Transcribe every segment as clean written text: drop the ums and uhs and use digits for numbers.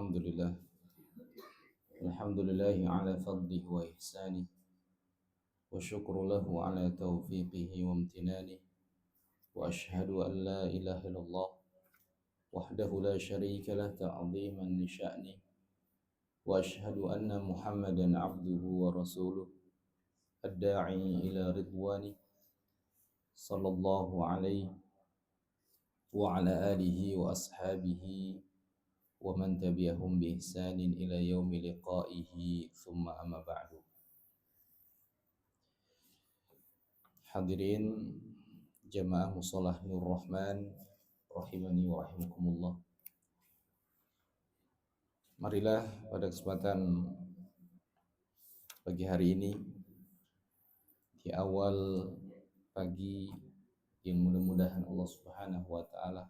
Alhamdulillah. Alhamdulillahi ala fadlihi wa ihsanih. Wa syukru lahu ala taufiqihi wa amtinanih. Wa ashhadu an la ilaha illallah wahdahu la syarika lah ta'ziman li sya'nih. Wa ashhadu anna Muhammadan abduhu wa rasuluh ad-da'i ila ridwanih. Sallallahu alaihi wa ala alihi wa ashabihi wa man tabi'ahum bi ihsanin ila yaumi liqa'ihi thumma amma ba'du. Hadirin jamaah Musholah Nur Rahman rahimani wa rahimakumullah. Marilah pada kesempatan pagi hari ini, di awal pagi yang mudah-mudahan Allah Subhanahu wa taala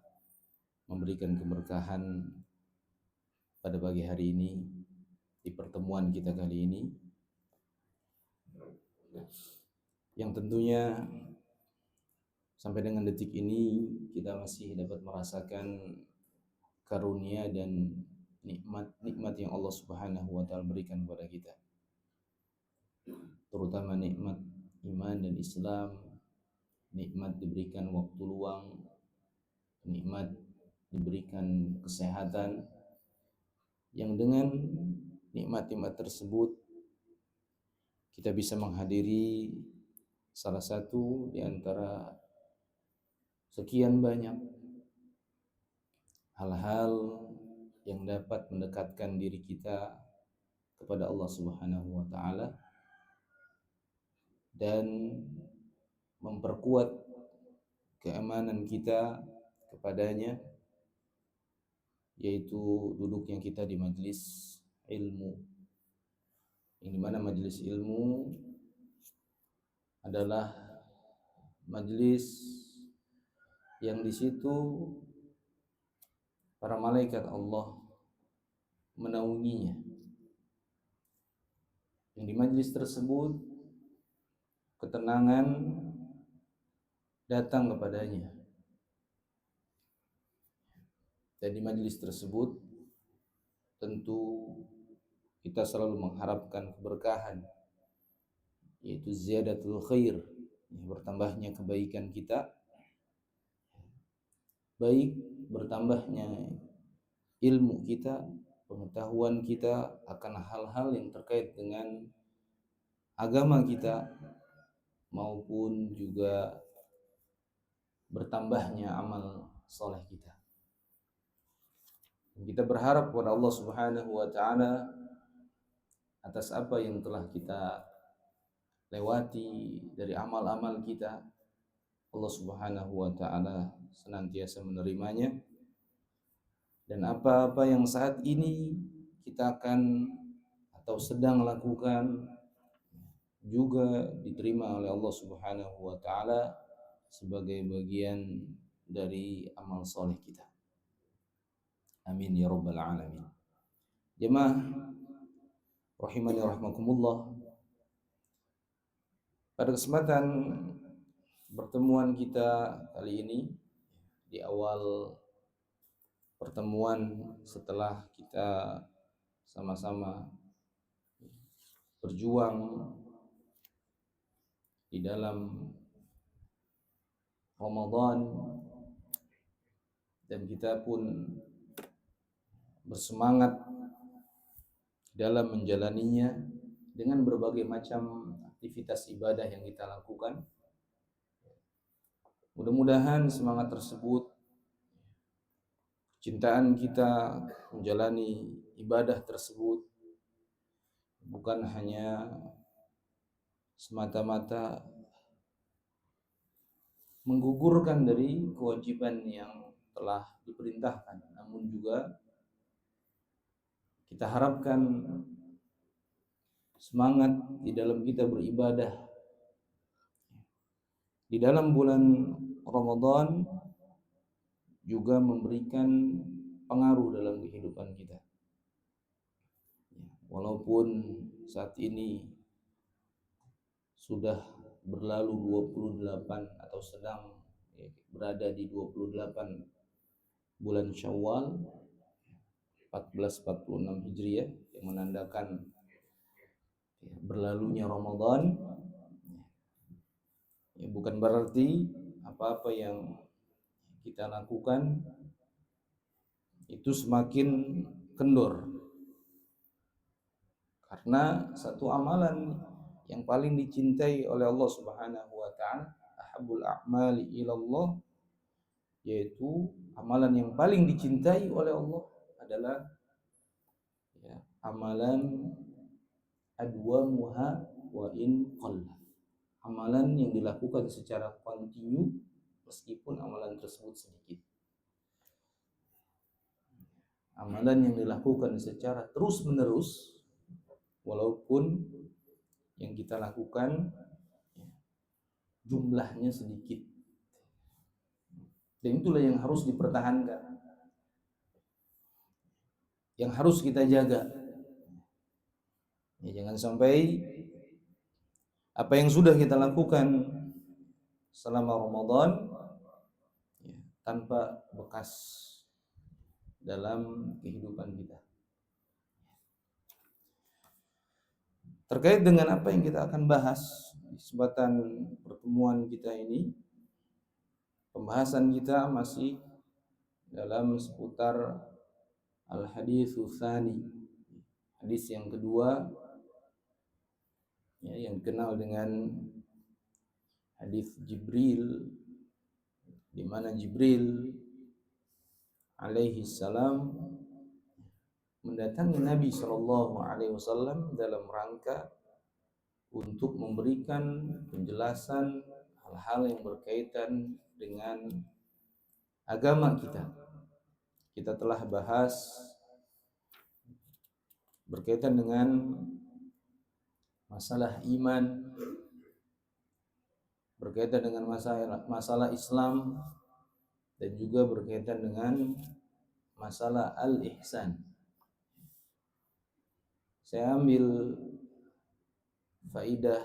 memberikan keberkahan pada pagi hari ini, di pertemuan kita kali ini, yang tentunya sampai dengan detik ini kita masih dapat merasakan karunia dan nikmat yang Allah Subhanahu wa taala berikan kepada kita, terutama nikmat iman dan Islam, nikmat diberikan waktu luang, nikmat diberikan kesehatan, yang dengan nikmat-nikmat tersebut kita bisa menghadiri salah satu di antara sekian banyak hal-hal yang dapat mendekatkan diri kita kepada Allah Subhanahu wa taala dan memperkuat keamanan kita kepadanya, yaitu duduknya kita di majelis ilmu, yang dimana majelis ilmu adalah majelis yang di situ para malaikat Allah menaunginya, yang di majelis tersebut ketenangan datang kepadanya, dan di majelis tersebut tentu kita selalu mengharapkan keberkahan, yaitu ziyadatul khair, bertambahnya kebaikan kita, baik bertambahnya ilmu kita, pengetahuan kita akan hal-hal yang terkait dengan agama kita, maupun juga bertambahnya amal soleh kita. Kita berharap kepada Allah Subhanahu wa taala atas apa yang telah kita lewati dari amal-amal kita, Allah Subhanahu wa taala senantiasa menerimanya, dan apa-apa yang saat ini kita akan atau sedang lakukan juga diterima oleh Allah Subhanahu wa taala sebagai bagian dari amal soleh kita. Amin ya rabbal alamin. Jemaah rahimani wa rahimakumullah. Pada kesempatan pertemuan kita kali ini, di awal pertemuan setelah kita sama-sama berjuang di dalam Ramadan, dan kita pun bersemangat dalam menjalaninya dengan berbagai macam aktivitas ibadah yang kita lakukan. Mudah-mudahan semangat tersebut, cintaan kita menjalani ibadah tersebut bukan hanya semata-mata menggugurkan dari kewajiban yang telah diperintahkan, namun juga kita harapkan semangat di dalam kita beribadah di dalam bulan Ramadan juga memberikan pengaruh dalam kehidupan kita. Walaupun saat ini sudah berlalu 28 atau sedang berada di 28 bulan Syawal, 1446 Hijriah yang menandakan berlalunya Ramadan. Ya, bukan berarti apa-apa yang kita lakukan itu semakin kendor, karena satu amalan yang paling dicintai oleh Allah Subhanahu wa taala, ahabbul a'mali ilallah, yaitu amalan yang paling dicintai oleh Allah adalah ya, amalan adwamuha wa in qalla, amalan yang dilakukan secara kontinu meskipun amalan tersebut sedikit. Amalan yang dilakukan secara terus-menerus walaupun yang kita lakukan jumlahnya sedikit. Dan itulah yang harus dipertahankan, yang harus kita jaga. Ya, jangan sampai apa yang sudah kita lakukan selama Ramadan ya, tanpa bekas dalam kehidupan kita. Terkait dengan apa yang kita akan bahas di kesempatan pertemuan kita ini, pembahasan kita masih dalam seputar al-haditsu tsani, hadis yang kedua ya, yang dikenal dengan hadis Jibril, di mana Jibril alaihi salam mendatangi Nabi Shallallahu Alaihi Wasallam dalam rangka untuk memberikan penjelasan hal-hal yang berkaitan dengan agama kita. Kita telah bahas berkaitan dengan masalah iman, berkaitan dengan masalah Islam, dan juga berkaitan dengan masalah al-ihsan. Saya ambil faidah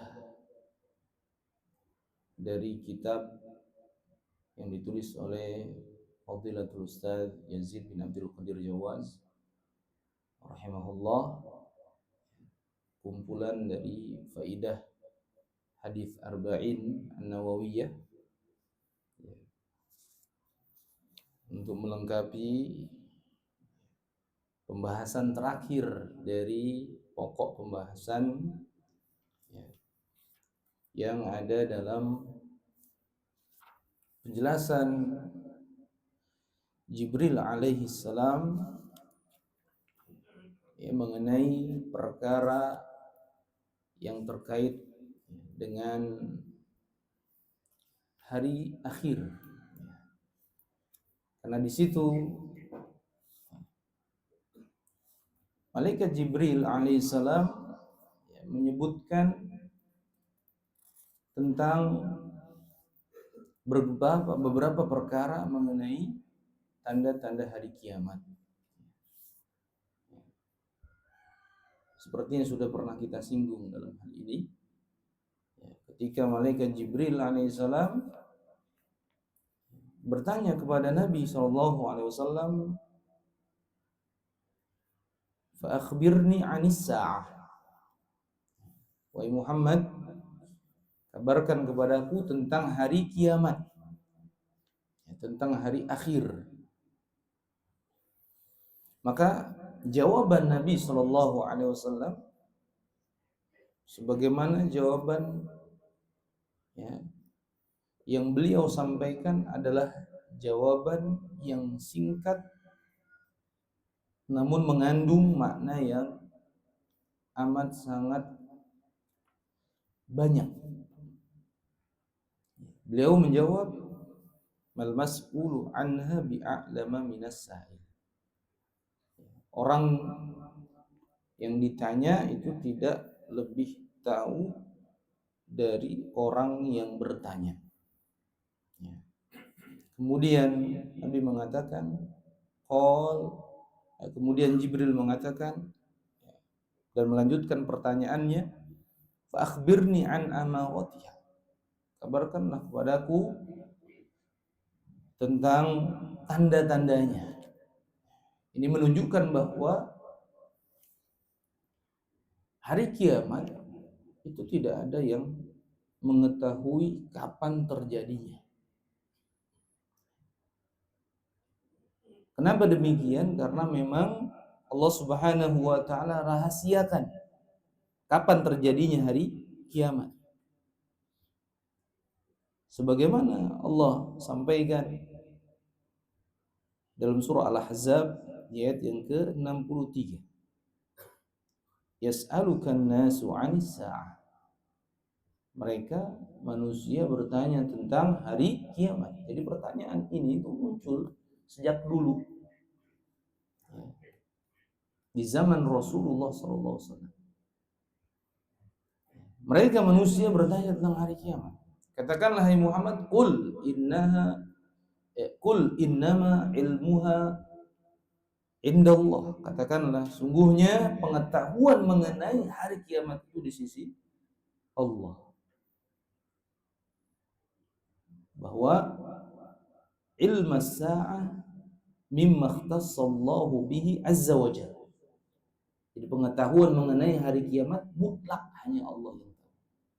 dari kitab yang ditulis oleh Fadilatul Ustaz Yazid bin Abdul Qadir Jawaz rahimahullah, kumpulan dari faidah hadis Arba'in An-Nawawiyah untuk melengkapi pembahasan terakhir dari pokok pembahasan yang ada dalam penjelasan Jibril alaihi salam mengenai perkara yang terkait dengan hari akhir. Karena di situ Malaikat Jibril alaihissalam menyebutkan tentang beberapa perkara mengenai tanda-tanda hari kiamat. Seperti yang sudah pernah kita singgung dalam hal ini, ketika Malaikat Jibril alaihissalam bertanya kepada Nabi SAW, fa akhbirni 'anis sa'ah, wahai Muhammad, kabarkan kepadaku tentang hari kiamat, tentang hari akhir. Maka jawaban Nabi SAW sebagaimana jawaban yang beliau sampaikan adalah jawaban yang singkat namun mengandung makna yang amat sangat banyak. Beliau menjawab, mal mas'ulu anha bi'a'lama minas sa'il. Orang yang ditanya itu tidak lebih tahu dari orang yang bertanya. Kemudian Nabi mengatakan, kemudian Jibril mengatakan dan melanjutkan pertanyaannya, fa akhbirni an amaratiha, kabarkanlah kepadaku tentang tanda-tandanya. Ini menunjukkan bahwa hari kiamat itu tidak ada yang mengetahui kapan terjadinya. Kenapa demikian? Karena memang Allah Subhanahu wa taala rahasiakan kapan terjadinya hari kiamat. Sebagaimana Allah sampaikan dalam surah Al-Ahzab ayat yang ke-63. Yas'alukan nasu 'anis sa'ah. Mereka manusia bertanya tentang hari kiamat. Jadi pertanyaan ini itu muncul sejak dulu di zaman Rasulullah SAW. Mereka manusia bertanya tentang hari kiamat. Katakanlah hai Muhammad, qul innama ilmuha indallah. Katakanlah sungguhnya pengetahuan mengenai hari kiamat itu di sisi Allah. Bahwa ilmu sa'ah mimma ikhtassallahu bihi azza wa jalla. Jadi pengetahuan mengenai hari kiamat mutlak hanya Allah yang tahu.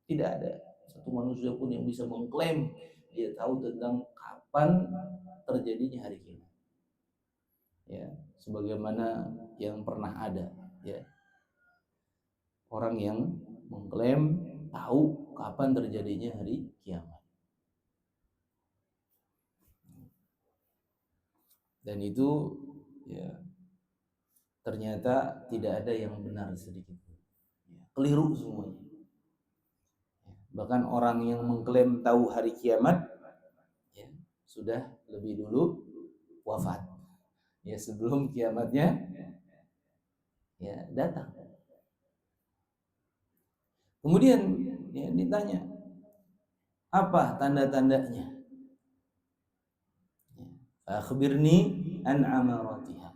Tidak ada satu manusia pun yang bisa mengklaim dia tahu tentang kapan terjadinya hari kiamat. Ya, sebagaimana yang pernah ada, ya. Orang yang mengklaim tahu kapan terjadinya hari kiamat. Dan itu ya ternyata tidak ada yang benar sedikit pun. Ya, keliru semuanya. Bahkan orang yang mengklaim tahu hari kiamat ya, sudah lebih dulu wafat. Ya, sebelum kiamatnya ya datang. Kemudian ya ditanya, apa tanda-tandanya? Akhbirni an amaratiha.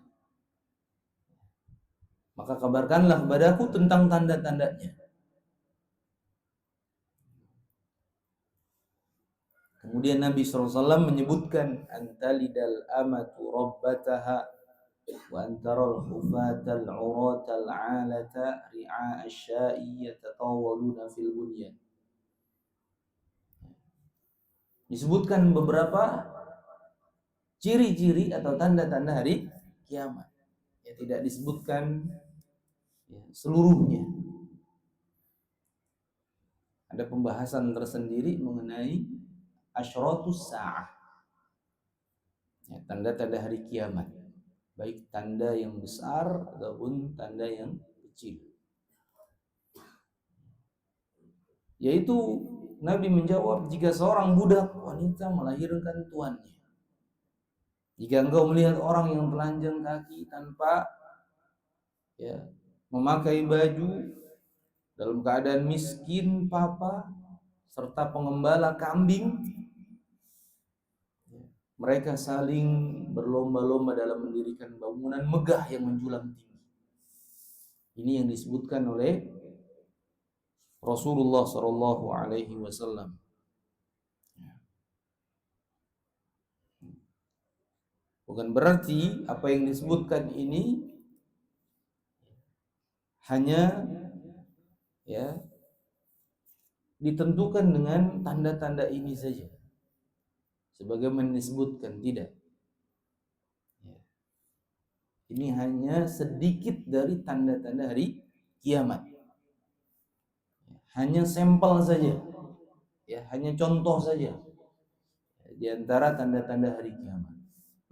Maka kabarkanlah kepadaku tentang tanda-tandanya. Kemudian Nabi SAW menyebutkan antalidal amatu rabbataha wa antaral hufatal uratal alata ri'a asya'i yatatawaluna fil bunyan. Disebutkan beberapa ciri-ciri atau tanda-tanda hari kiamat. Ya, tidak disebutkan ya, seluruhnya. Ada pembahasan tersendiri mengenai asyratus sa'ah. Ya, tanda-tanda hari kiamat. Baik tanda yang besar ataupun tanda yang kecil. Yaitu Nabi menjawab, jika seorang budak wanita melahirkan tuannya. Jika engkau melihat orang yang telanjang kaki tanpa ya, memakai baju, dalam keadaan miskin papa, serta pengembala kambing, mereka saling berlomba-lomba dalam mendirikan bangunan megah yang menjulang tinggi. Ini yang disebutkan oleh Rasulullah Shallallahu Alaihi Wasallam. Bukan berarti apa yang disebutkan ini hanya ya ditentukan dengan tanda-tanda ini saja. Sebagaimana disebutkan, tidak. Ini hanya sedikit dari tanda-tanda hari kiamat. Hanya sampel saja. Ya, hanya contoh saja di antara tanda-tanda hari kiamat.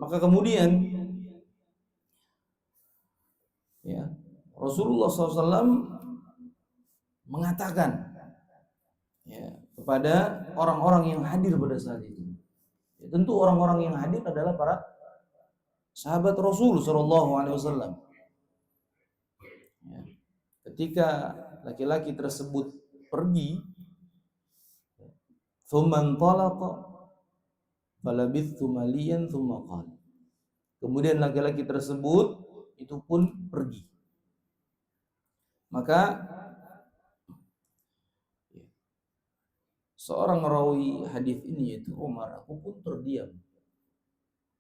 Maka kemudian ya, Rasulullah SAW mengatakan ya, kepada orang-orang yang hadir pada saat itu. Ya, tentu orang-orang yang hadir adalah para sahabat Rasul SAW. Ya, ketika laki-laki tersebut pergi, thumman talaqa falabithtu maliyan thumma qala. Kemudian laki-laki tersebut itu pun pergi. Maka seorang rawi hadis ini yaitu Umar, aku pun terdiam.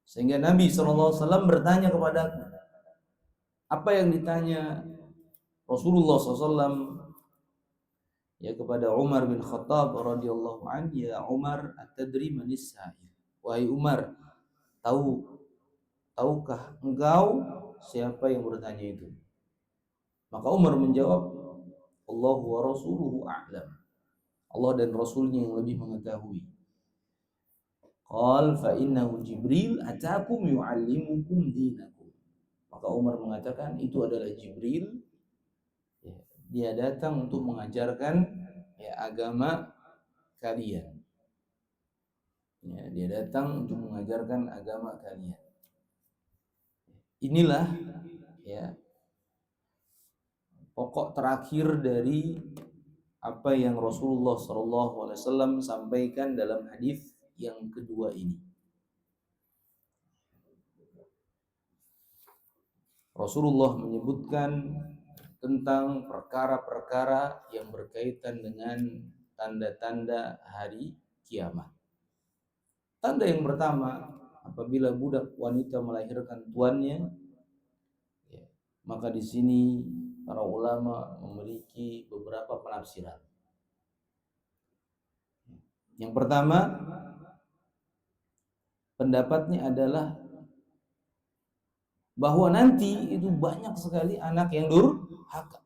Sehingga Nabi SAW bertanya kepadaku, Apa yang ditanya Rasulullah SAW ya kepada Umar bin Khattab radhiyallahu anhu, ya Umar, atadri manis sa'il? Wahai Umar, tahukah engkau siapa yang bertanya itu? Maka Umar menjawab, Allah wa rasuluhu a'lam. Allah dan Rasulnya yang lebih mengetahui. Qal fa innahu Jibril atakum yu'allimukum dinakum. Maka Umar mengatakan itu adalah Jibril. Ya, dia datang untuk mengajarkan ya, agama kalian. Ya, dia datang untuk mengajarkan agama kalian. Inilah ya pokok terakhir dari apa yang Rasulullah SAW sampaikan dalam hadis yang kedua ini. Rasulullah menyebutkan tentang perkara-perkara yang berkaitan dengan tanda-tanda hari kiamat. Tanda yang pertama, apabila budak wanita melahirkan tuannya, ya, maka di sini para ulama memiliki beberapa penafsiran. Yang pertama, pendapatnya adalah bahwa nanti itu banyak sekali anak yang durhaka,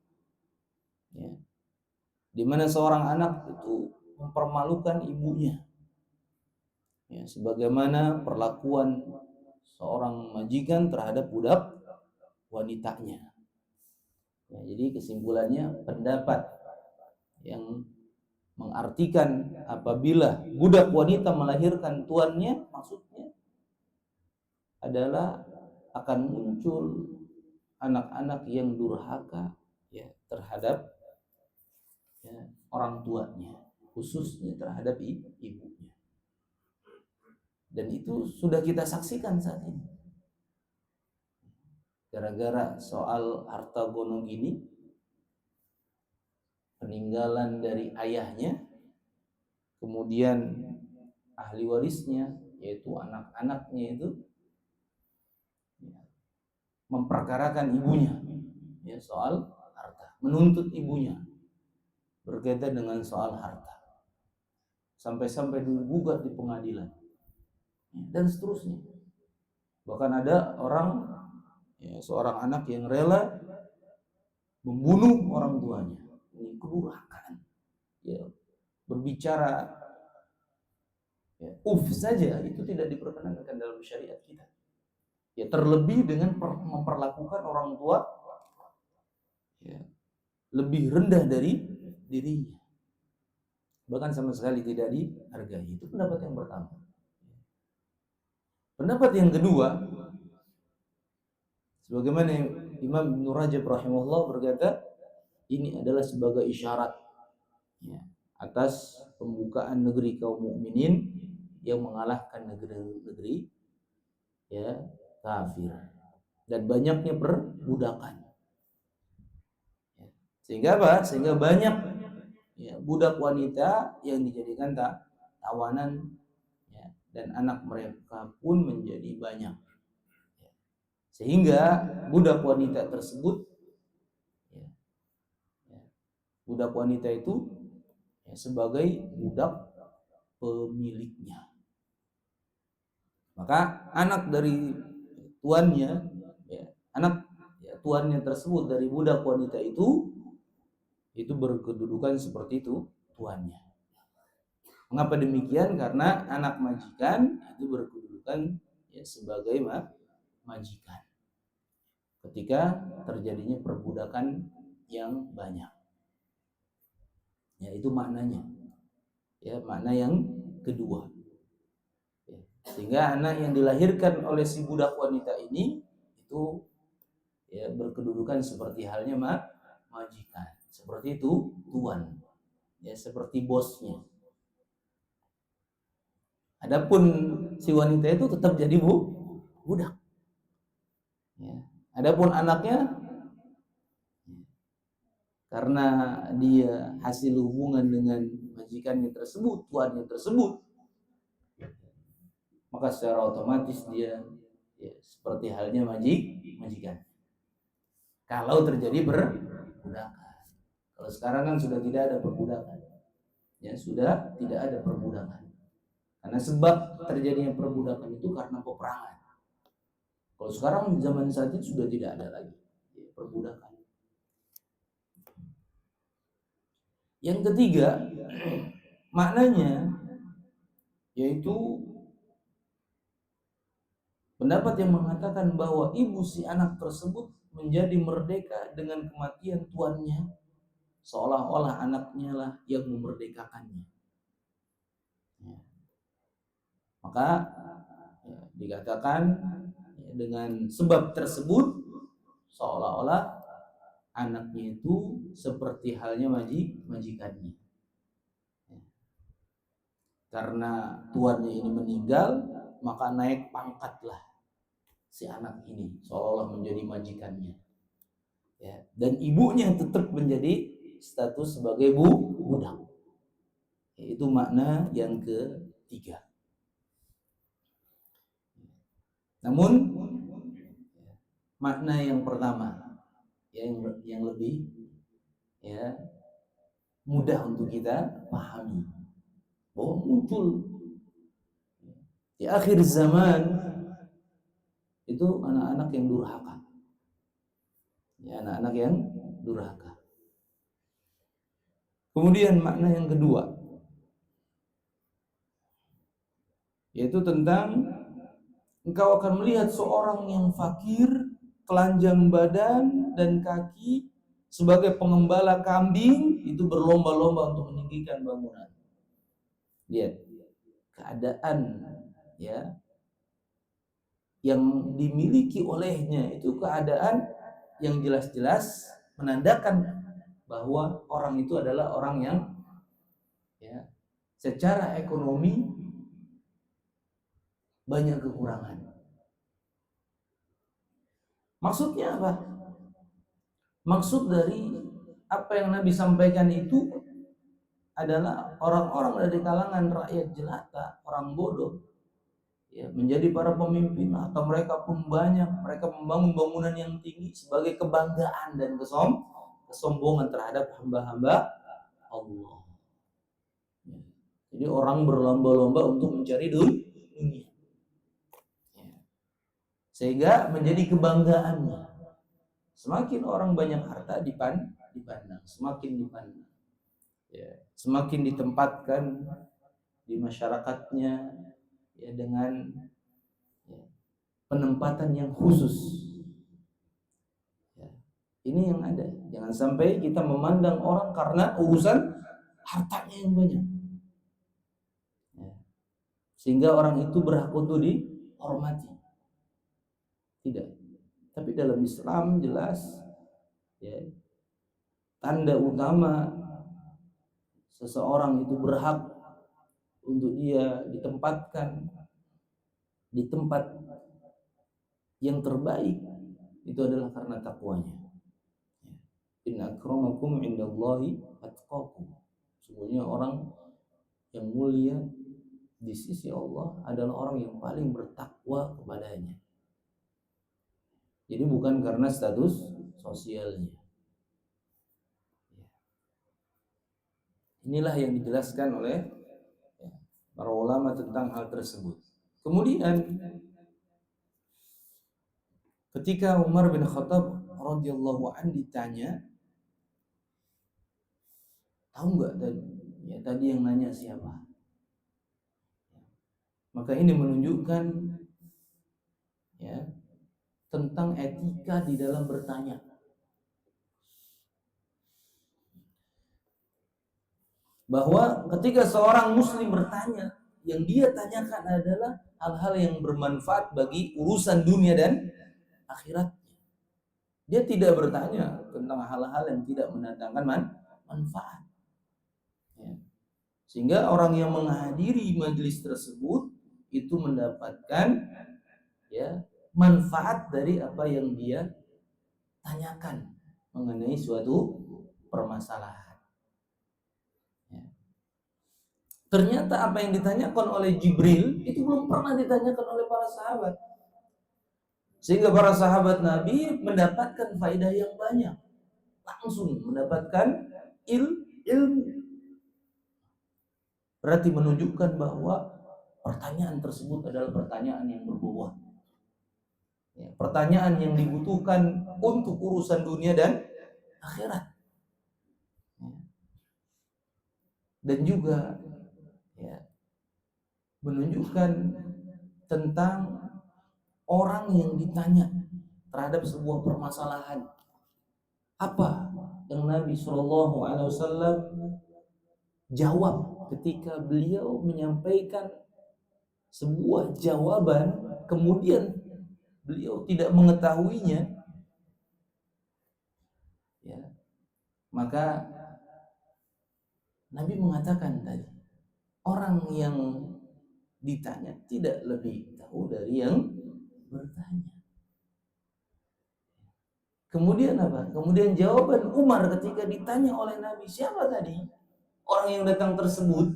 ya, di mana seorang anak itu mempermalukan ibunya, ya, sebagaimana perlakuan seorang majikan terhadap budak wanitanya. Ya, jadi kesimpulannya, pendapat yang mengartikan apabila budak wanita melahirkan tuannya, maksudnya adalah akan muncul anak-anak yang durhaka ya terhadap ya, orang tuanya, khususnya terhadap ibunya. Dan itu sudah kita saksikan saat ini. Gara-gara soal harta gono gini, peninggalan dari ayahnya, kemudian ahli warisnya yaitu anak-anaknya itu ya, memperkarakan ibunya ya soal harta, menuntut ibunya berkaitan dengan soal harta, sampai-sampai digugat di pengadilan ya, dan seterusnya. Bahkan ada orang ya, seorang anak yang rela membunuh orang tuanya. Ini kedurhakaan ya, berbicara ya, saja itu tidak diperkenankan dalam syariat kita. Ya, terlebih dengan memperlakukan orang tua ya, lebih rendah dari dirinya, bahkan sama sekali tidak dihargai. Itu pendapat yang pertama. Pendapat yang kedua, sebagaimana Imam Ibnu Rajab rahimahullah berkata, ini adalah sebagai isyarat ya, atas pembukaan negeri kaum mukminin yang mengalahkan negeri-negeri ya kafir dan banyaknya perbudakan. Ya. Sehingga apa? Sehingga banyak ya, budak wanita yang dijadikan tawanan ya, dan anak mereka pun menjadi banyak. Ya. Sehingga budak wanita tersebut ya, ya, budak wanita itu ya, sebagai budak pemiliknya. Maka anak dari tuannya ya, anak ya, tuannya tersebut dari budak wanita itu berkedudukan seperti itu tuannya. Mengapa demikian? Karena anak majikan itu berkedudukan ya, sebagai majikan ketika terjadinya perbudakan yang banyak. Ya, itu maknanya. Ya, makna yang kedua. Ya, sehingga anak yang dilahirkan oleh si budak wanita ini itu ya, berkedudukan seperti halnya majikan. Seperti itu tuan. Ya, seperti bosnya. Adapun si wanita itu tetap jadi budak. Ya. Adapun anaknya karena dia hasil hubungan dengan majikannya tersebut, tuannya tersebut, maka secara otomatis dia ya, seperti halnya majikan. Kalau terjadi perbudakan. Kalau sekarang kan sudah tidak ada perbudakan. Ya, sudah tidak ada perbudakan. Karena sebab terjadinya perbudakan itu karena peperangan. Kalau sekarang zaman saat ini sudah tidak ada lagi perbudakan. Yang ketiga, maknanya yaitu pendapat yang mengatakan bahwa ibu si anak tersebut menjadi merdeka dengan kematian tuannya, seolah-olah anaknya lah yang memerdekakannya. Ya. Maka ya, dikatakan ya, dengan sebab tersebut seolah-olah anaknya itu seperti halnya majikannya. Ya. Karena tuannya ini meninggal, maka naik pangkatlah si anak ini seolah-olah menjadi majikannya. Ya, dan ibunya tetap menjadi status sebagai budak. Itu makna yang ketiga. Namun makna yang pertama yang lebih ya mudah untuk kita pahami, bahwa muncul di akhir zaman itu anak-anak yang durhaka. Ya, anak-anak yang durhaka. Kemudian makna yang kedua yaitu tentang engkau akan melihat seorang yang fakir, telanjang badan dan kaki, sebagai pengembala kambing itu berlomba-lomba untuk meninggikan bangunan. Lihat keadaan ya yang dimiliki olehnya itu keadaan yang jelas-jelas menandakan bahwa orang itu adalah orang yang ya secara ekonomi banyak kekurangan. Maksudnya apa? Maksud dari apa yang Nabi sampaikan itu adalah orang-orang dari kalangan rakyat jelata, orang bodoh, ya, menjadi para pemimpin atau mereka pun banyak, mereka membangun bangunan yang tinggi sebagai kebanggaan dan kesombongan terhadap hamba-hamba Allah. Ya. Jadi orang berlomba-lomba untuk mencari dunia, ya. Sehingga menjadi kebanggaannya. Semakin orang banyak harta dipandang, semakin dipandang. Ya, semakin ditempatkan di masyarakatnya ya dengan ya, penempatan yang khusus. Ya, ini yang ada. Jangan sampai kita memandang orang karena urusan hartanya yang banyak. Ya. Sehingga orang itu berhak untuk dihormati. Tidak. Tapi dalam Islam jelas ya, tanda utama seseorang itu berhak untuk dia ditempatkan di tempat yang terbaik itu adalah karena takwanya. Inna akramakum indallahi atqakum. Sesungguhnya orang yang mulia di sisi Allah adalah orang yang paling bertakwa kepadanya. Jadi bukan karena status sosialnya. Inilah yang dijelaskan oleh para ulama tentang hal tersebut. Kemudian ketika Umar bin Khattab radhiyallahu anhu ditanya, tahu nggak tadi yang nanya siapa? Maka ini menunjukkan ya tentang etika di dalam bertanya. Bahwa ketika seorang muslim bertanya, yang dia tanyakan adalah hal-hal yang bermanfaat bagi urusan dunia dan akhirat. Dia tidak bertanya tentang hal-hal yang tidak mendatangkan manfaat. Ya. Sehingga orang yang menghadiri majelis tersebut itu mendapatkan ya manfaat dari apa yang dia tanyakan mengenai suatu permasalahan. Ternyata apa yang ditanyakan oleh Jibril itu belum pernah ditanyakan oleh para sahabat. Sehingga para sahabat Nabi mendapatkan faedah yang banyak, langsung mendapatkan ilmu. Berarti menunjukkan bahwa pertanyaan tersebut adalah pertanyaan yang berbobot. Ya, pertanyaan yang dibutuhkan untuk urusan dunia dan akhirat. Ya. Dan juga ya, menunjukkan tentang orang yang ditanya terhadap sebuah permasalahan. Apa yang Nabi Shallallahu Alaihi Wasallam jawab ketika beliau menyampaikan sebuah jawaban, kemudian beliau tidak mengetahuinya, ya, maka Nabi mengatakan tadi, orang yang ditanya tidak lebih tahu dari yang bertanya. Kemudian apa? Kemudian jawaban Umar ketika ditanya oleh Nabi, siapa tadi orang yang datang tersebut,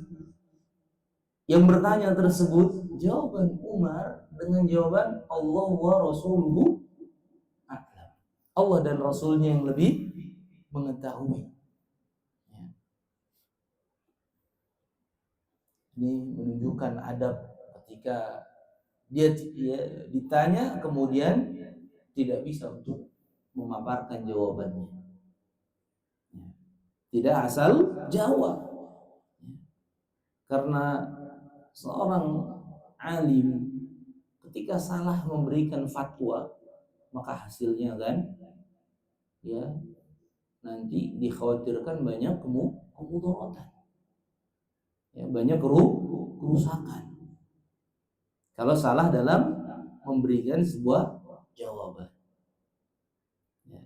yang bertanya tersebut? Jawaban Umar dengan jawaban Allah wa Rasuluhu a'lam. Allah dan Rasulnya yang lebih mengetahui. Ya. Ini menunjukkan adab ketika dia ditanya kemudian tidak bisa untuk memaparkan jawabannya. Ya. Tidak asal jawab. Ya. Karena seorang alim ketika salah memberikan fatwa, maka hasilnya kan ya nanti dikhawatirkan banyak kemudaratan, ya, banyak kerusakan kalau salah dalam memberikan sebuah jawaban. Ya.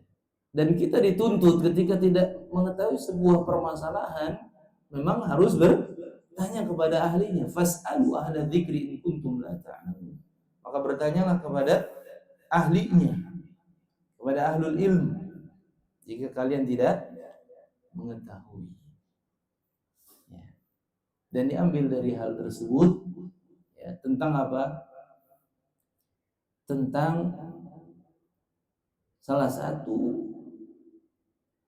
Dan kita dituntut ketika tidak mengetahui sebuah permasalahan memang harus bertanya kepada ahlinya. Fas'alu ahla dzikri in kuntum la ta'lamun. Maka bertanyalah kepada ahlinya, kepada ahlul ilmu, jika kalian tidak mengetahui. Ya. Dan diambil dari hal tersebut ya, tentang apa? Tentang salah satu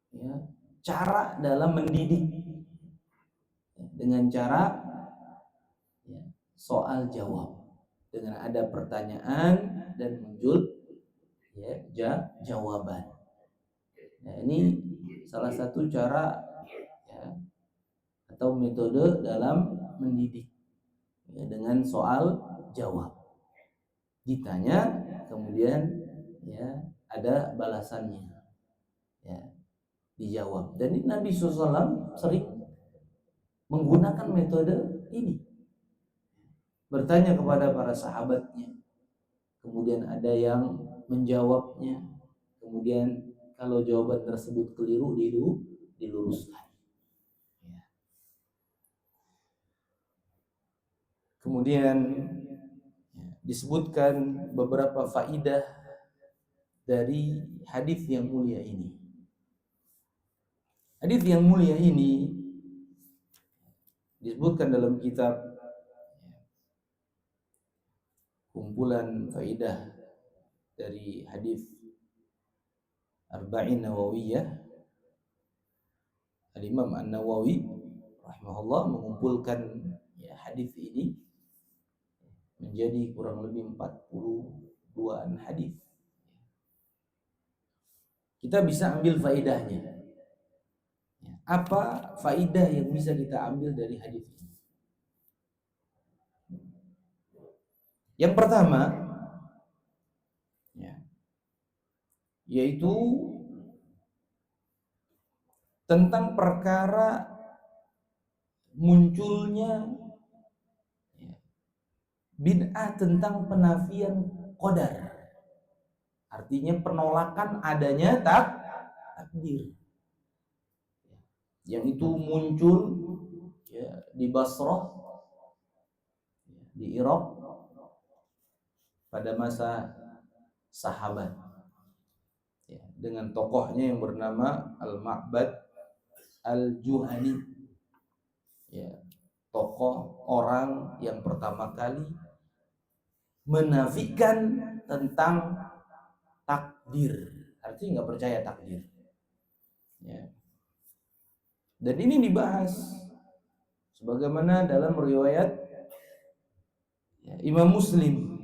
ya, cara dalam mendidik ya, dengan cara ya, soal jawab, dengan ada pertanyaan dan muncul ya, jawaban. Nah, ini salah satu cara ya, atau metode dalam mendidik ya, dengan soal jawab. Ditanya kemudian ya ada balasannya ya, dijawab. Dan Nabi SAW sering menggunakan metode ini, bertanya kepada para sahabatnya, kemudian ada yang menjawabnya, kemudian kalau jawaban tersebut keliru diluruskan ya. Kemudian ya, disebutkan beberapa faidah dari hadis yang mulia ini. Hadis yang mulia ini disebutkan dalam kitab kumpulan faidah dari hadis Arba'in Nawawiyah. Al-Imam An-Nawawi rahimahullah mengumpulkan ya, hadis ini menjadi kurang lebih 42-an hadis. Kita bisa ambil faidahnya. Apa faidah yang bisa kita ambil dari hadis ini? Yang pertama ya, yaitu tentang perkara munculnya ya, bid'ah tentang penafian qadar. Artinya penolakan adanya takdir. Yang itu muncul ya, di Basrah, di Irak pada masa sahabat ya, dengan tokohnya yang bernama Al-Ma'bad Al-Juhani ya, tokoh orang yang pertama kali menafikan tentang takdir, artinya nggak percaya takdir. Ya. Dan ini dibahas sebagaimana dalam riwayat ya, Imam Muslim.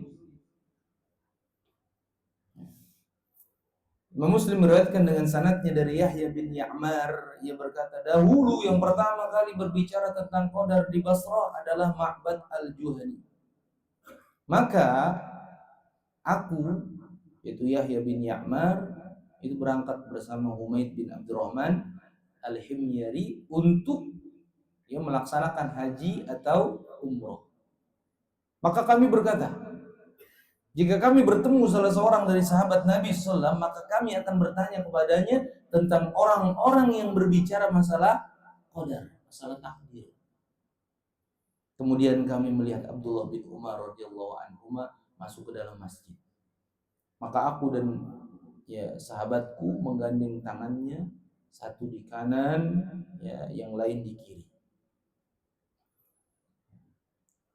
Imam Muslim meriwayatkan dengan sanadnya dari Yahya bin Ya'mar, ia berkata, dahulu yang pertama kali berbicara tentang qadar di Basrah adalah Ma'bad al-Juhani. Maka aku, yaitu Yahya bin Ya'mar, itu berangkat bersama Humaid bin Abdurrahman al-Himyari untuk melaksanakan haji atau umroh. Maka kami berkata, jika kami bertemu salah seorang dari sahabat Nabi SAW, maka kami akan bertanya kepadanya tentang orang-orang yang berbicara masalah qadar, masalah takdir. Kemudian kami melihat Abdullah bin Umar radhiyallahu anhu masuk ke dalam masjid. Maka aku dan sahabatku menggandeng tangannya, satu di kanan, yang lain di kiri.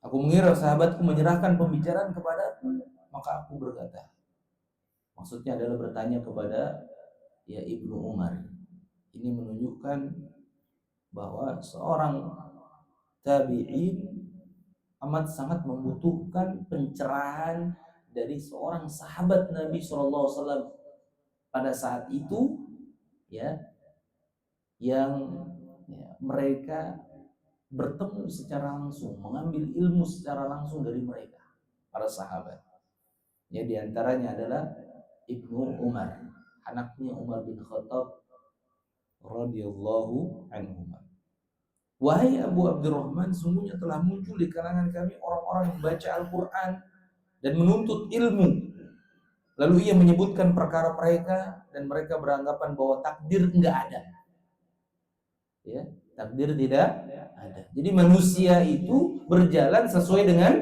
Aku mengira sahabatku menyerahkan pembicaraan kepadaku, maka aku berkata, maksudnya adalah bertanya kepada Ibnu Umar. Ini menunjukkan bahwa seorang tabi'in amat sangat membutuhkan pencerahan dari seorang sahabat Nabi SAW pada saat itu, yang mereka bertemu secara langsung, mengambil ilmu secara langsung dari mereka, para sahabat. Di antaranya adalah Ibnu Umar, anaknya Umar bin Khattab radhiyallahu anhu. Wahai Abu Abdurrahman, sungguhnya telah muncul di kalangan kami orang-orang yang membaca Al-Quran dan menuntut ilmu. Lalu ia menyebutkan perkara mereka dan mereka beranggapan bahwa takdir enggak ada. Takdir tidak ada. Jadi manusia itu berjalan sesuai dengan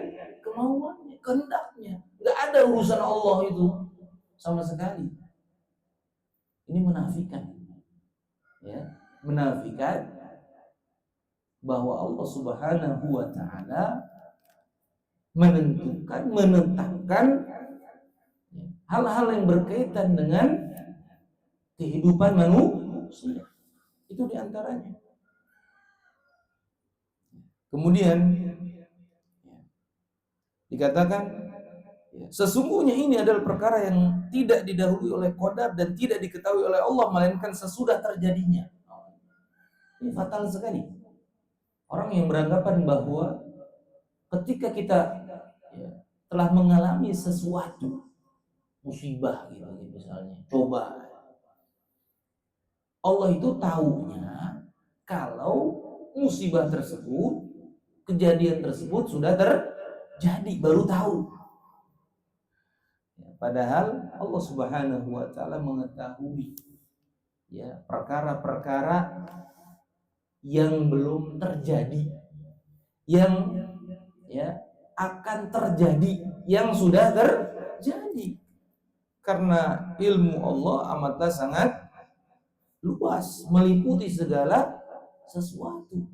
kemauannya, kehendaknya. Enggak ada urusan Allah itu sama sekali. Ini menafikan. Menafikan bahwa Allah Subhanahu wa taala menetapkan hal-hal yang berkaitan dengan kehidupan manusia. Itu diantaranya. Kemudian dikatakan, sesungguhnya ini adalah perkara yang tidak didahului oleh qadar dan tidak diketahui oleh Allah melainkan sesudah terjadinya. Ini fatal sekali. Orang yang beranggapan bahwa ketika kita telah mengalami sesuatu musibah gitu misalnya, coba Allah itu tahunya kalau musibah tersebut, kejadian tersebut sudah terjadi, baru tahu. Padahal Allah Subhanahu wa taala mengetahui perkara-perkara yang belum terjadi, yang akan terjadi, yang sudah terjadi. Karena ilmu Allah amatlah sangat luas, meliputi segala sesuatu.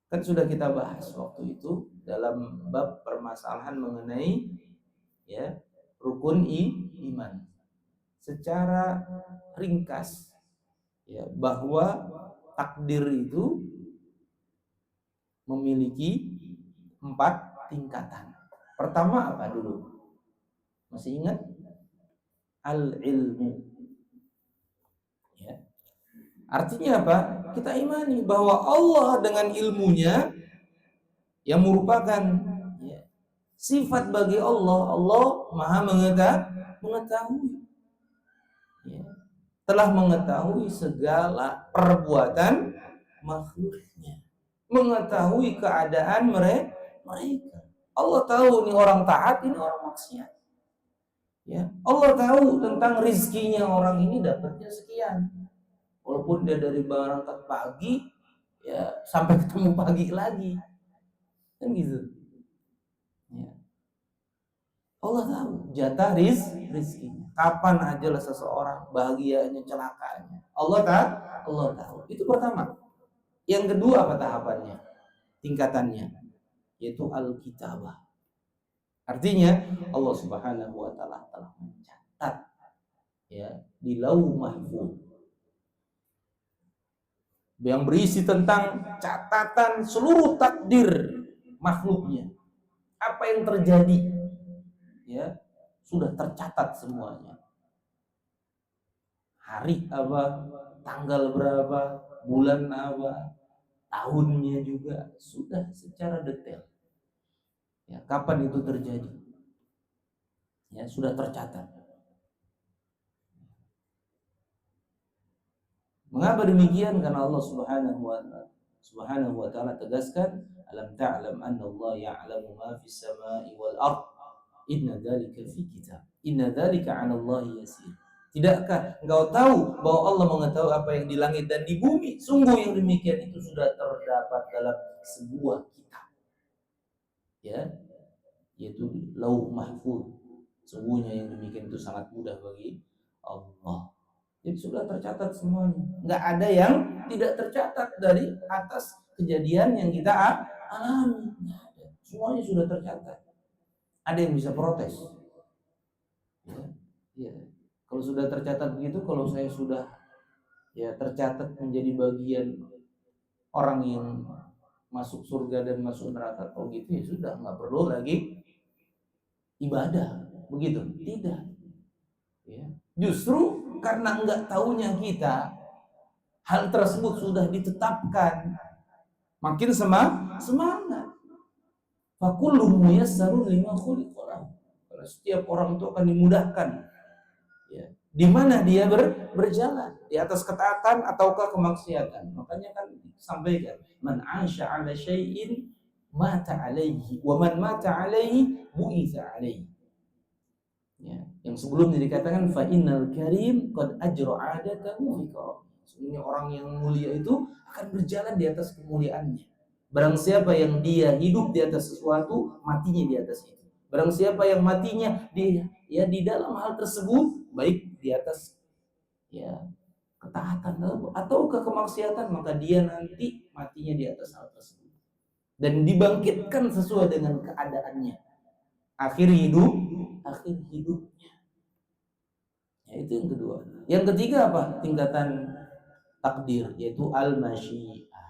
Kan sudah kita bahas waktu itu dalam bab permasalahan mengenai rukun iman secara ringkas, bahwa takdir itu memiliki 4 tingkatan. Pertama apa dulu? Masih ingat? Al-ilmu. Artinya apa? Kita imani bahwa Allah dengan ilmunya yang merupakan sifat bagi Allah. Allah Maha mengetahui. Telah mengetahui segala perbuatan makhluknya, mengetahui keadaan mereka. Allah tahu ini orang taat, ini orang maksiat. Allah tahu tentang rizkinya orang ini dapatnya sekian. Walaupun dia dari berangkat pagi, sampai ketemu pagi lagi, kan gitu. Allah tahu jatah rizkinya. Kapan aja lah seseorang bahagianya, celakanya. Allah tahu. Itu pertama. Yang kedua apa tahapannya? Tingkatannya, yaitu al-kitabah. Artinya Allah Subhanahu wa taala telah mencatat ya di Lauh Mahfuz yang berisi tentang catatan seluruh takdir makhluknya. Apa yang terjadi ya sudah tercatat semuanya. Hari apa, tanggal berapa, bulan apa, tahunnya juga sudah secara detail. Ya, kapan itu terjadi? Ya, sudah tercatat. Mengapa demikian? Karena Allah Subhanahu wa taala tegaskan, alam ta'lam anna Allah ya'lamu ma fis sama'i wal ard. Inna dzalika fi kitab. Inna dzalika 'ala Allah yasir. Tidakkah engkau tahu bahwa Allah mengetahui apa yang di langit dan di bumi? Sungguh yang demikian itu sudah terdapat dalam sebuah kitab. Ya, yaitu Lauh Mahfuz. Sungguhnya yang demikian itu sangat mudah bagi Allah. Jadi sudah tercatat semuanya. Nggak ada yang tidak tercatat dari atas kejadian yang kita alami. Semuanya sudah tercatat. Ada yang bisa protes? Ya, ya. Kalau sudah tercatat begitu, kalau saya sudah ya tercatat menjadi bagian orang yang masuk surga dan masuk neraka, kalau gitu ya sudah nggak perlu lagi ibadah, begitu? Tidak. Ya. Justru karena nggak tahunya kita, hal tersebut sudah ditetapkan, makin semangat. Fakullu muyassarun lima khuliqa lahu. Karena setiap orang itu akan dimudahkan. Ya. Di mana dia berjalan, di atas ketaatan ataukah kemaksiatan. Makanya kan sampaikan, man 'asha 'ala syai'in mata 'alaihi wa man mata 'alaihi bu'itsa 'alaihi. Ya, yang sebelumnya dikatakan fa innal karim qad ajra 'adatahu fi karam. Sesungguhnya orang yang mulia itu akan berjalan di atas kemuliaannya. Barang siapa yang dia hidup di atas sesuatu, matinya di atas itu. Barang siapa yang matinya di dalam hal tersebut, baik di atas ya ketaatan atau kemaksiatan, maka dia nanti matinya di atas hal tersebut. Dan dibangkitkan sesuai dengan keadaannya. Akhir hidupnya. Ya, itu yang kedua. Yang ketiga apa? Tingkatan takdir, yaitu al-masyiah.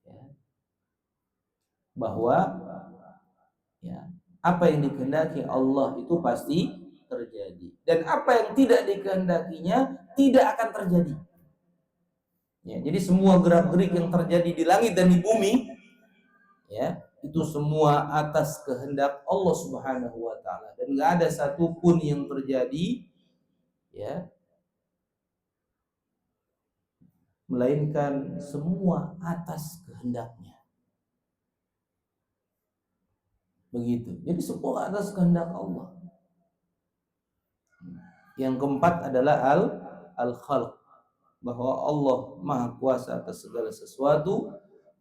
Ya. Bahwa ya, apa yang dikehendaki Allah itu pasti terjadi. Dan apa yang tidak dikehendakinya tidak akan terjadi. Ya, jadi semua gerak-gerik yang terjadi di langit dan di bumi ya, itu semua atas kehendak Allah Subhanahu wa taala, dan enggak ada satupun yang terjadi ya melainkan semua atas kehendaknya. Begitu. Jadi semua atas kehendak Allah. Yang keempat adalah al-khalq, bahwa Allah Maha Kuasa atas segala sesuatu,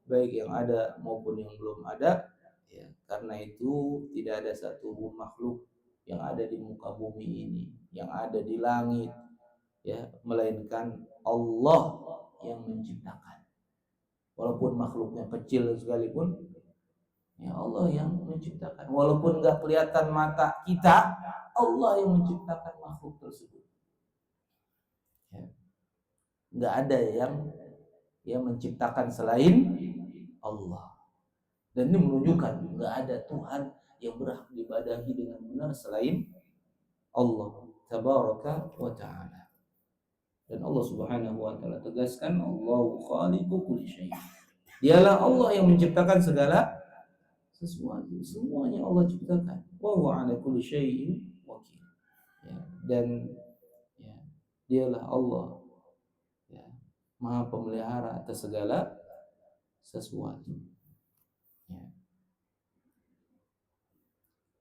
baik yang ada maupun yang belum ada. Ya, karena itu tidak ada satu makhluk yang ada di muka bumi ini, yang ada di langit, ya, melainkan Allah yang menciptakan. Walaupun makhluknya kecil sekalipun, ya Allah yang menciptakan. Walaupun nggak kelihatan mata kita, Allah yang menciptakan makhluk tersebut. Ya. Nggak ada yang menciptakan selain Allah. Dan ini menunjukkan nggak ada Tuhan yang berhak diibadahi dengan benar selain Allah Tabaraka wa Ta'ala. Dan Allah Subhanahu wa Ta'ala tegaskan, Allahu khaliqu kulli syai'. Dialah Allah yang menciptakan segala sesuatu. Semuanya Allah ciptakan. Wa huwa 'ala kulli syai'in wakil. Ya, dan ya, dialah Allah ya, Maha pemelihara atas segala sesuatu. Ya.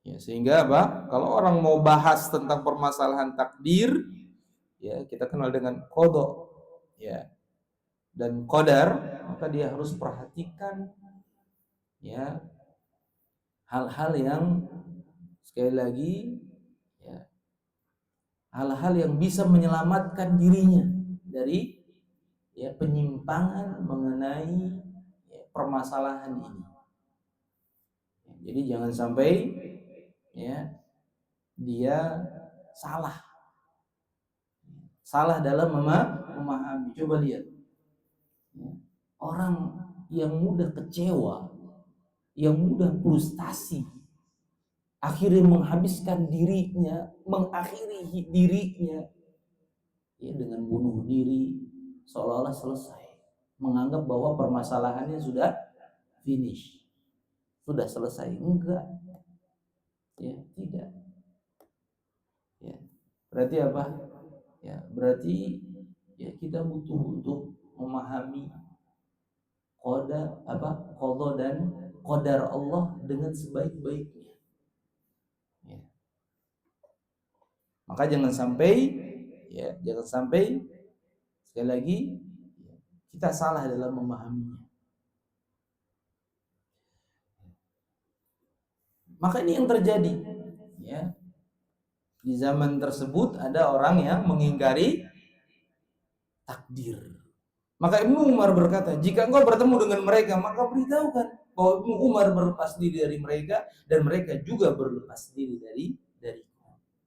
Ya, sehingga apa? Kalau orang mau bahas tentang permasalahan takdir, ya kita kenal dengan qada, ya, dan qadar, maka dia harus perhatikan ya hal-hal yang sekali lagi ya hal-hal yang bisa menyelamatkan dirinya dari ya penyimpangan mengenai ya, permasalahan ini. Ya, jadi jangan sampai ya, dia salah dalam memahami. Coba lihat, ya, orang yang mudah kecewa, yang mudah frustasi, akhirnya menghabiskan dirinya, mengakhiri dirinya, ya, dengan bunuh diri, seolah-olah selesai, menganggap bahwa permasalahannya sudah finish, sudah selesai. Enggak, ya, tidak, ya. Berarti apa? Ya, berarti ya kita butuh untuk memahami qada dan qadar Allah dengan sebaik-baiknya. Ya. Maka jangan sampai, sekali lagi, kita salah dalam memahaminya. Maka ini yang terjadi, ya. Di zaman tersebut ada orang yang mengingkari takdir. Maka Ibnu Umar berkata, jika engkau bertemu dengan mereka, maka beritahukan bahwa Ibnu Umar berlepas diri dari mereka dan mereka juga berlepas diri dari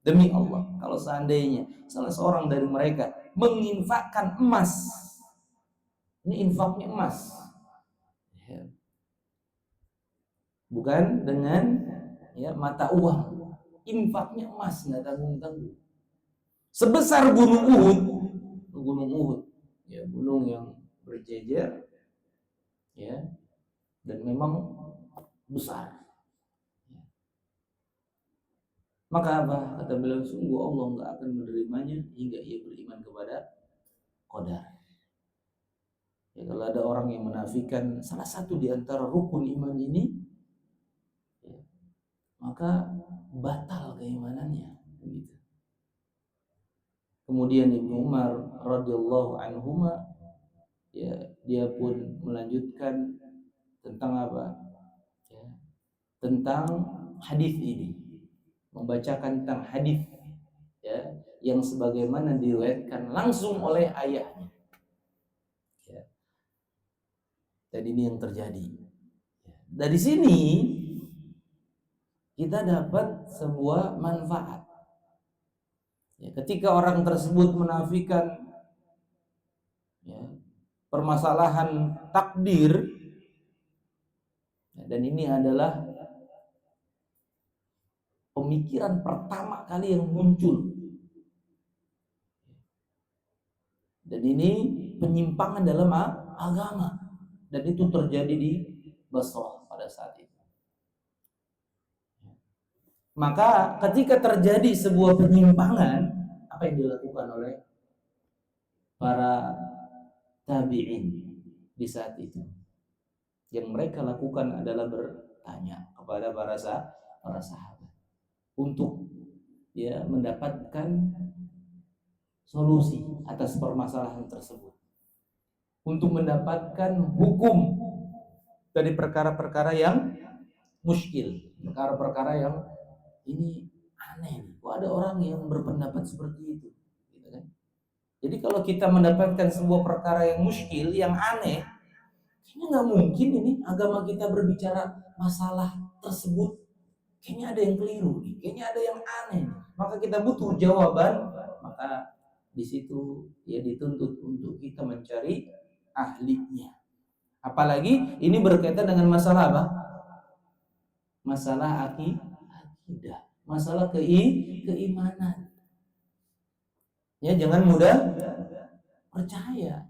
demi Allah, kalau seandainya salah seorang dari mereka menginfakkan emas, ini infaknya emas, ya, bukan dengan, ya, mata uang, infaknya emas, nggak tanggung-tanggung, sebesar gunung Uhud, ya, gunung yang berjejer, ya, dan memang besar. Maka apa? Kata beliau, sungguh Allah nggak akan menerimanya hingga ia beriman kepada qadar. Ya, kalau ada orang yang menafikan salah satu di antara rukun iman ini, ya, maka batal keimanannya. Begitu. Kemudian Ibnu Umar radhiyallahu anhuma, ya, dia pun melanjutkan tentang apa? Ya, tentang hadis ini, membacakan tentang hadis, ya, yang sebagaimana diriwayatkan langsung oleh ayahnya. Ya. Dan ini yang terjadi. Dari sini kita dapat sebuah manfaat. Ya, ketika orang tersebut menafikan, ya, permasalahan takdir, ya, dan ini adalah pemikiran pertama kali yang muncul, dan ini penyimpangan dalam agama, dan itu terjadi di Basrah pada saat itu. Maka ketika terjadi sebuah penyimpangan, apa yang dilakukan oleh para tabi'in di saat itu? Yang mereka lakukan adalah bertanya kepada para sahabat untuk, ya, mendapatkan solusi atas permasalahan tersebut, untuk mendapatkan hukum dari perkara-perkara yang muskil, perkara-perkara yang ini aneh. Kok ada orang yang berpendapat seperti itu, gitu kan? Jadi kalau kita mendapatkan sebuah perkara yang muskil, yang aneh, kayaknya nggak mungkin ini agama kita berbicara masalah tersebut. Kayaknya ada yang keliru nih, kayaknya ada yang aneh nih. Maka kita butuh jawaban. Maka di situ, ya, dituntut untuk kita mencari ahlinya. Apalagi ini berkaitan dengan masalah apa? Masalah akidah, masalah keimanan. Ya, jangan mudah percaya.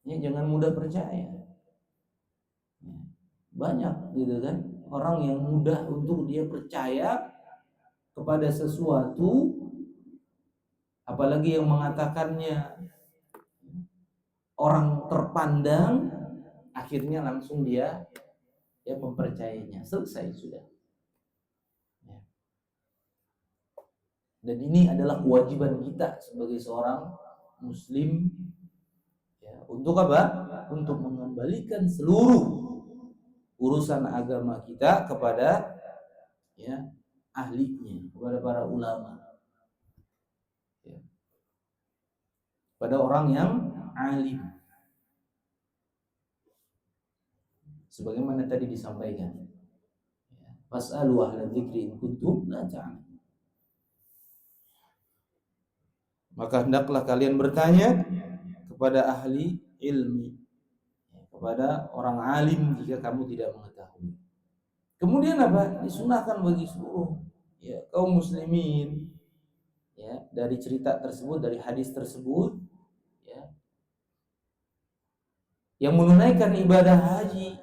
Ya, jangan mudah percaya. Banyak, gitu kan, orang yang mudah untuk dia percaya kepada sesuatu, apalagi yang mengatakannya orang terpandang, akhirnya langsung dia, ya, mempercayainya, selesai sudah. Ya. Dan ini adalah kewajiban kita sebagai seorang muslim, ya, untuk apa? Untuk mengembalikan seluruh urusan agama kita kepada, ya, ahlinya, kepada para ulama, ya, pada orang yang alim, sebagaimana tadi disampaikan, ya, Fas'alu ahla dzikri in kuntum la ta'lamun. Maka hendaklah kalian bertanya kepada ahli ilmi, kepada orang alim jika kamu tidak mengetahui. Kemudian apa? Disunahkan bagi seluruh kaum muslimin dari cerita tersebut, dari hadis tersebut yang menunaikan ibadah haji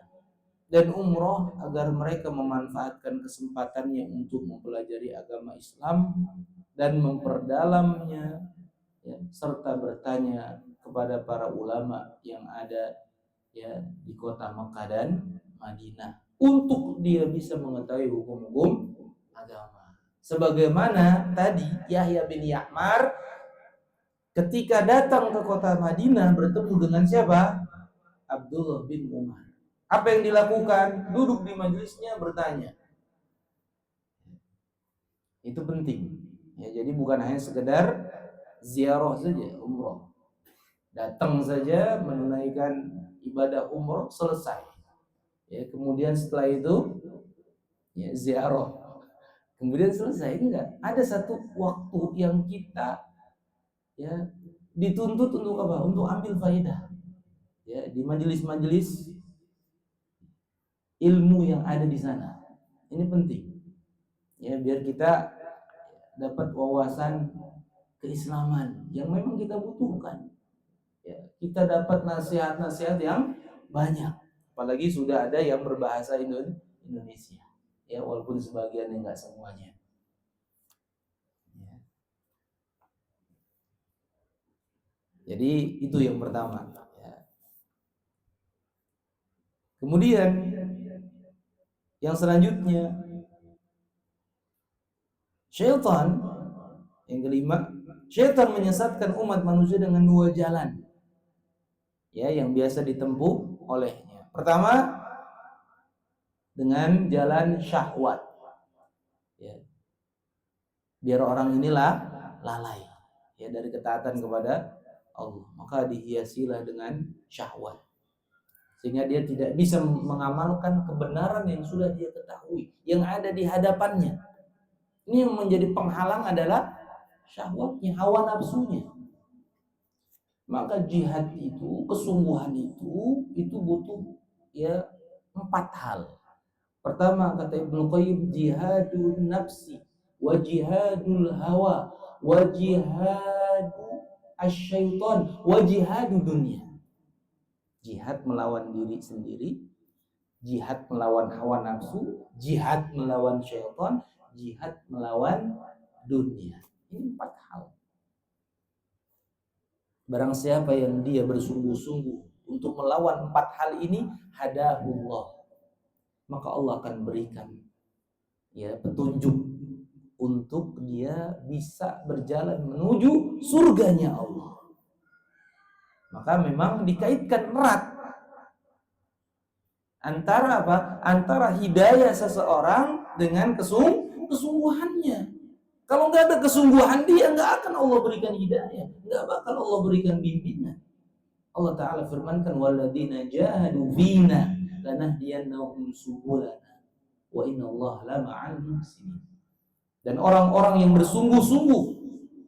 dan umroh agar mereka memanfaatkan kesempatannya untuk mempelajari agama Islam dan memperdalamnya serta bertanya kepada para ulama yang ada di kota Makkah dan Madinah untuk dia bisa mengetahui hukum-hukum agama. Sebagaimana tadi Yahya bin Ya'mar ketika datang ke kota Madinah bertemu dengan siapa? Abdullah bin Umar. Apa yang dilakukan? Duduk di majelisnya bertanya. Itu penting. Jadi bukan hanya sekedar ziarah saja, umroh. Datang saja menunaikan ibadah umroh selesai. Kemudian setelah itu ziarah. Kemudian selesai, enggak. Ada satu waktu yang kita dituntut untuk apa? Untuk ambil faedah. Di majelis-majelis ilmu yang ada di sana. Ini penting. Biar kita dapat wawasan keislaman yang memang kita butuhkan. Kita dapat nasihat-nasihat yang banyak. Apalagi sudah ada yang berbahasa Indonesia. Walaupun sebagian enggak semuanya. Jadi itu yang pertama. Kemudian yang selanjutnya, syaitan yang kelima, syaitan menyesatkan umat manusia dengan dua jalan yang biasa ditempuh olehnya. Pertama, dengan jalan syahwat. Biar orang inilah lalai dari ketaatan kepada Allah, maka dihiasilah dengan syahwat sehingga dia tidak bisa mengamalkan kebenaran yang sudah dia ketahui, yang ada di hadapannya. Ini yang menjadi penghalang adalah syahwatnya, hawa nafsunya. Maka jihad itu, kesungguhan itu butuh 4 hal. Pertama kata Ibnu Qayyim, jihadun nafsi wa jihadul hawa wa jihadu asyaiton wa jihadu dunia. Jihad melawan diri sendiri, jihad melawan hawa nafsu, jihad melawan syaitan, jihad melawan dunia. Ini 4 hal. Barang siapa yang dia bersungguh-sungguh untuk melawan 4 hal ini, hadahullah, maka Allah akan berikan petunjuk untuk dia bisa berjalan menuju surganya Allah. Maka memang dikaitkan erat antara apa? Antara hidayah seseorang dengan kesungguhannya. Kalau nggak ada kesungguhan dia, nggak akan Allah berikan hidayah, nggak bakal Allah berikan bimbingan. Allah Ta'ala firmankan, walladzina jahadu fina lanahdiyannahum subulana wa innallaha lama'al muhsinin. Dan orang-orang yang bersungguh-sungguh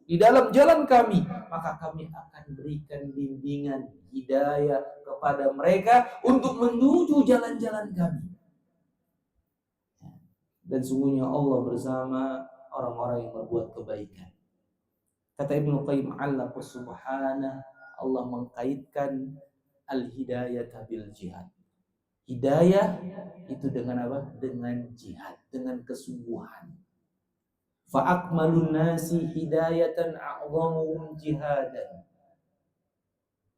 di dalam jalan kami, maka kami akan berikan bimbingan hidayah kepada mereka untuk menuju jalan-jalan kami. Dan sungguhnya Allah bersama orang-orang yang berbuat kebaikan. Kata Ibnu Qayyim, Allah subhanahu, Allah mengkaitkan al-hidayah bil jihad. Hidayah itu dengan apa? Dengan jihad, dengan kesungguhan. Fa'akmalun nasi hidayatan a'zamuhum jihadan.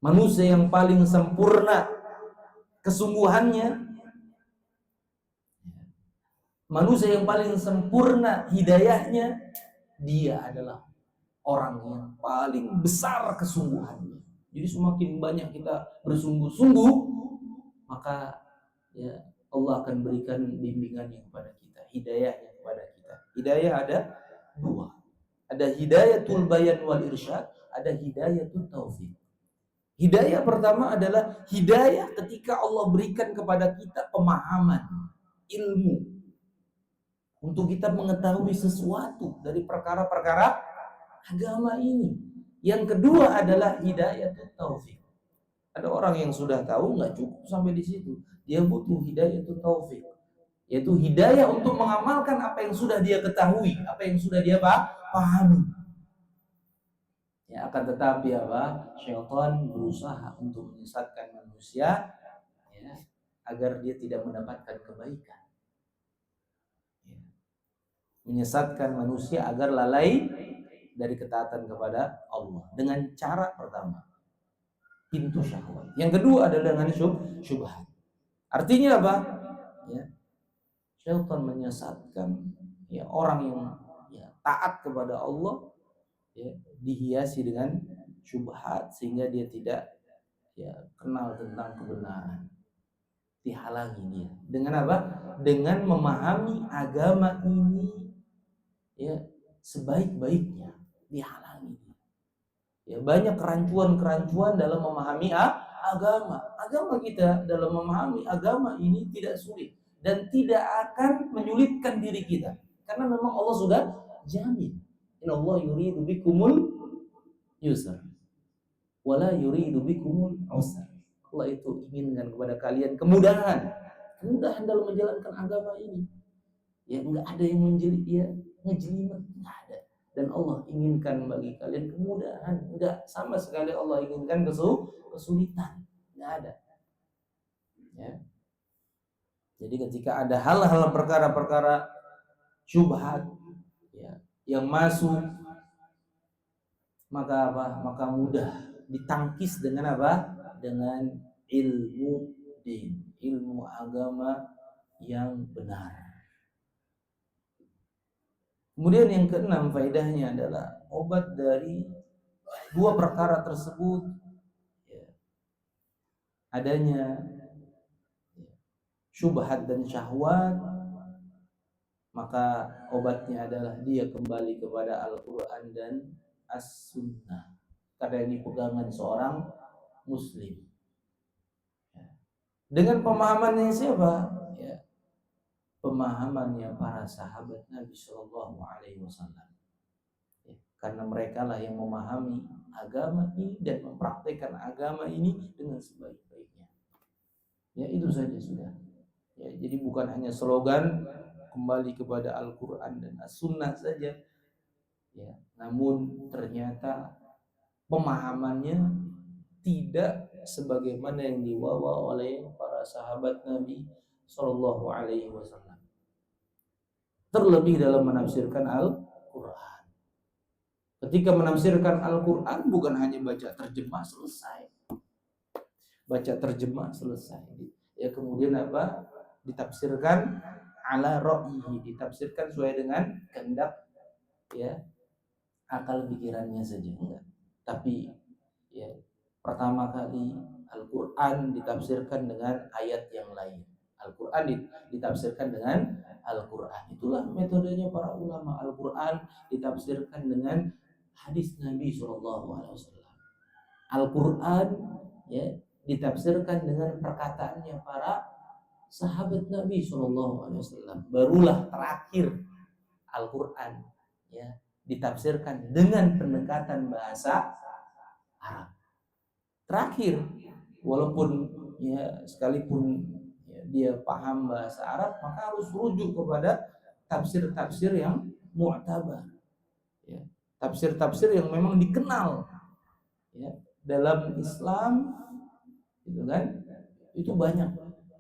Manusia yang paling sempurna kesungguhannya, manusia yang paling sempurna hidayahnya, dia adalah orang yang paling besar kesungguhannya. Jadi semakin banyak kita bersungguh-sungguh, maka Allah akan berikan bimbingannya kepada kita, hidayahnya kepada kita. Hidayah ada 2. Ada hidayatul bayan wal irsyad, ada hidayatul taufik. Hidayah pertama adalah hidayah ketika Allah berikan kepada kita pemahaman, ilmu. untuk kita mengetahui sesuatu dari perkara-perkara agama ini. Yang kedua adalah hidayah taufik. Ada orang yang sudah tahu nggak cukup sampai di situ, dia butuh hidayah taufik, yaitu hidayah untuk mengamalkan apa yang sudah dia ketahui, apa yang sudah dia pahami. Ya, akan tetapi apa? Syaitan berusaha untuk menyesatkan manusia, ya, agar dia tidak mendapatkan kebaikan. Ya. Menyesatkan manusia agar lalai dari ketaatan kepada Allah dengan cara pertama, pintu syahwat. Yang kedua adalah dengan syubhat. Artinya apa? Ya, syaitan menyesatkan ya orang yang ya, taat kepada Allah, ya, dihiasi dengan syubhat sehingga dia tidak ya kenal tentang kebenaran, dihalangi dia dengan apa? Dengan memahami agama ini ya sebaik-baiknya, dihalangi dia. Ya banyak kerancuan-kerancuan dalam memahami agama kita. Dalam memahami agama ini tidak sulit dan tidak akan menyulitkan diri kita karena memang Allah sudah jamin, innallaha yuridu bikumul yusra wala yuridu bikumul usra. Allah itu inginkan kepada kalian kemudahan dalam menjalankan agama ini. Ya enggak ada yang ngejelimet, enggak ada. Dan Allah inginkan bagi kalian kemudahan, enggak sama sekali Allah inginkan kesulitan, enggak ada. Ya. Jadi ketika ada hal-hal perkara-perkara syubhat ya yang masuk, maka apa? Maka mudah ditangkis dengan apa? Dengan ilmu din, ilmu agama yang benar. Kemudian yang keenam faedahnya adalah obat dari dua perkara tersebut ya, adanya ya, syubhat dan syahwat, maka obatnya adalah dia kembali kepada Al-Quran dan As-Sunnah karena ini pegangan seorang muslim ya. Dengan pemahamannya siapa? Ya, pemahamannya para sahabat Nabi Shallallahu Alaihi Wasallam. Karena mereka lah yang memahami agama ini dan mempraktekkan agama ini dengan sebaik-baiknya. Ya itu saja sudah. Ya, jadi bukan hanya slogan kembali kepada Al-Quran dan As-Sunnah saja. Ya, namun ternyata pemahamannya tidak sebagaimana yang dibawa oleh para sahabat Nabi Shallallahu Alaihi Wasallam. Terlebih dalam menafsirkan Al-Quran. Ketika menafsirkan Al-Quran bukan hanya baca terjemah selesai. Baca terjemah selesai. Ya kemudian apa? Ditafsirkan ala ra'yihi, ditafsirkan sesuai dengan kehendak ya akal pikirannya saja, enggak. Tapi ya pertama kali Al-Quran ditafsirkan dengan ayat yang lain. Al-Quran ditafsirkan dengan Al-Quran. Itulah metodenya para ulama. Al-Quran ditafsirkan dengan hadis Nabi SAW. Al-Quran ya ditafsirkan dengan perkataannya para sahabat Nabi SAW. Barulah terakhir Al-Quran ya ditafsirkan dengan pendekatan bahasa Arab. Terakhir, walaupun ya sekalipun ya, dia paham bahasa Arab, maka harus rujuk kepada tafsir-tafsir yang mu'tabar. Ya, tafsir-tafsir yang memang dikenal ya dalam Islam, gitu kan? Itu banyak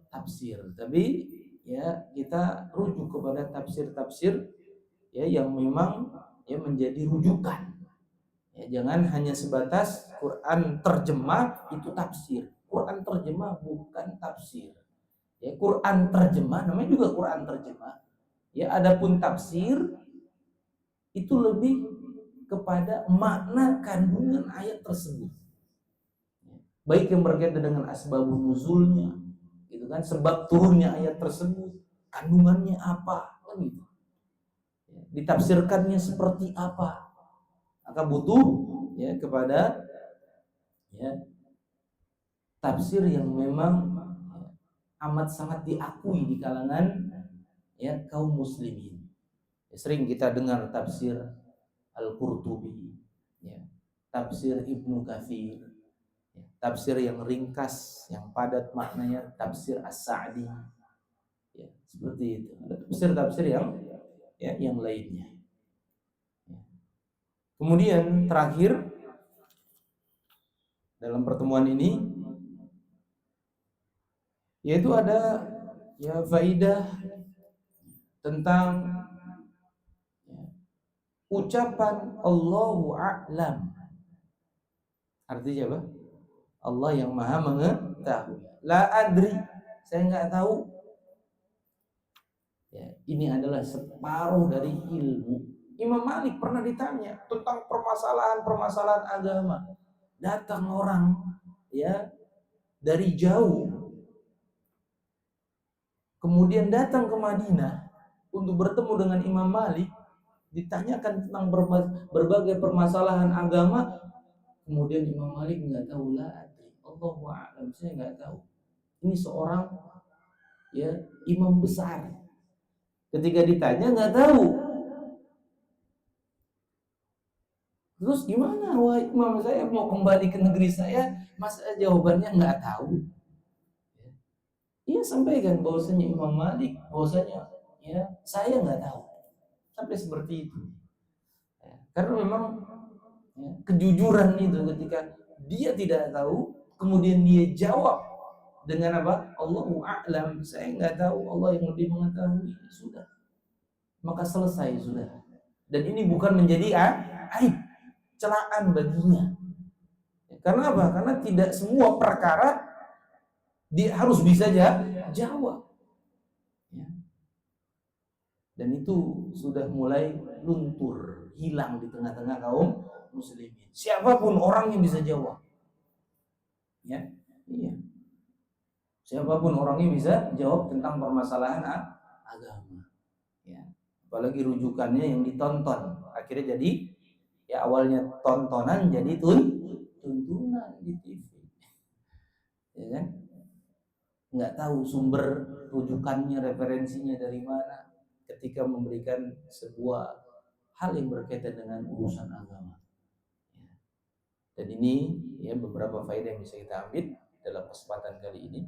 tafsir, tapi ya kita rujuk kepada tafsir-tafsir ya yang memang ya menjadi rujukan. Ya, jangan hanya sebatas Quran terjemah itu tafsir. Quran terjemah bukan tafsir. Ya, Quran terjemah namanya juga Quran terjemah. Ya, adapun tafsir itu lebih kepada makna kandungan ayat tersebut. Baik yang berkaitan dengan asbabun nuzulnya, gitu kan, sebab turunnya ayat tersebut, kandungannya apa, kan gitu. Ya, ditafsirkannya seperti apa. Maka butuh ya kepada ya tafsir yang memang ya, amat sangat diakui di kalangan ya kaum muslimin. Sering kita dengar tafsir Al-Qurtubi, ya, tafsir Ibnu Katsir, ya, tafsir yang ringkas, yang padat maknanya, tafsir As-Sa'di, ya, seperti itu. Ada tafsir-tafsir yang ya, yang lainnya. Ya. Kemudian terakhir dalam pertemuan ini yaitu ada ya faidah tentang ya, ucapan Allahu a'lam. Artinya apa? Allah yang maha mengetahui. La adri, saya nggak tahu. Ya, ini adalah separuh dari ilmu. Imam Malik pernah ditanya tentang permasalahan-permasalahan agama. Datang orang ya dari jauh, kemudian datang ke Madinah untuk bertemu dengan Imam Malik, ditanyakan tentang berbagai permasalahan agama. Kemudian Imam Malik nggak tahu, la adri, Allahu a'lam, saya nggak tahu. Ini seorang ya imam besar. Ketika ditanya nggak tahu. Terus gimana? Wah, imam saya mau kembali ke negeri saya, masa jawabannya nggak tahu? Iya, sampaikan bahwasanya Imam Malik, bahwasanya ya saya nggak tahu. Sampai seperti itu. Ya, karena memang ya, kejujuran itu ketika dia tidak tahu, kemudian dia jawab dengan apa? Allahu a'lam, saya nggak tahu, Allah yang lebih mengetahui. Sudah, maka selesai sudah. Dan ini bukan menjadi aib, celaan baginya. Karena apa? Karena tidak semua perkara dia harus bisa jawab. Ya. Dan itu sudah mulai luntur, hilang di tengah-tengah kaum muslimin. Siapapun orang yang bisa jawab. Ya, iya. Siapapun orangnya bisa jawab tentang permasalahan agama. Ya. Apalagi rujukannya yang ditonton. Akhirnya jadi ya awalnya tontonan jadi tuntunan di TV. Ya kan? Nggak tahu sumber rujukannya, referensinya dari mana ketika memberikan sebuah hal yang berkaitan dengan urusan agama. Ya. Dan ini ya beberapa faedah yang bisa kita ambil dalam kesempatan kali ini.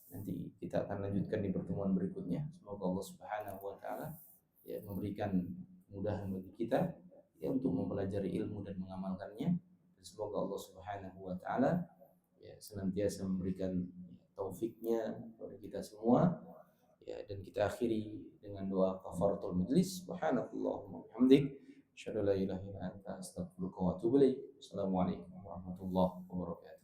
Nanti kita akan lanjutkan di pertemuan berikutnya. Semoga Allah Subhanahu wa taala ya memberikan kemudahan bagi kita ya untuk mempelajari ilmu dan mengamalkannya. Dan semoga Allah Subhanahu wa taala ya senantiasa memberikan taufiknya kepada kita semua ya, dan kita akhiri dengan doa kafaratul majlis. Subhanakallahumma wa bihamdik, asyhadu an la ilaha illa anta, astaghfiruka wa atubu ilaik. Assalamualaikum warahmatullahi wabarakatuh.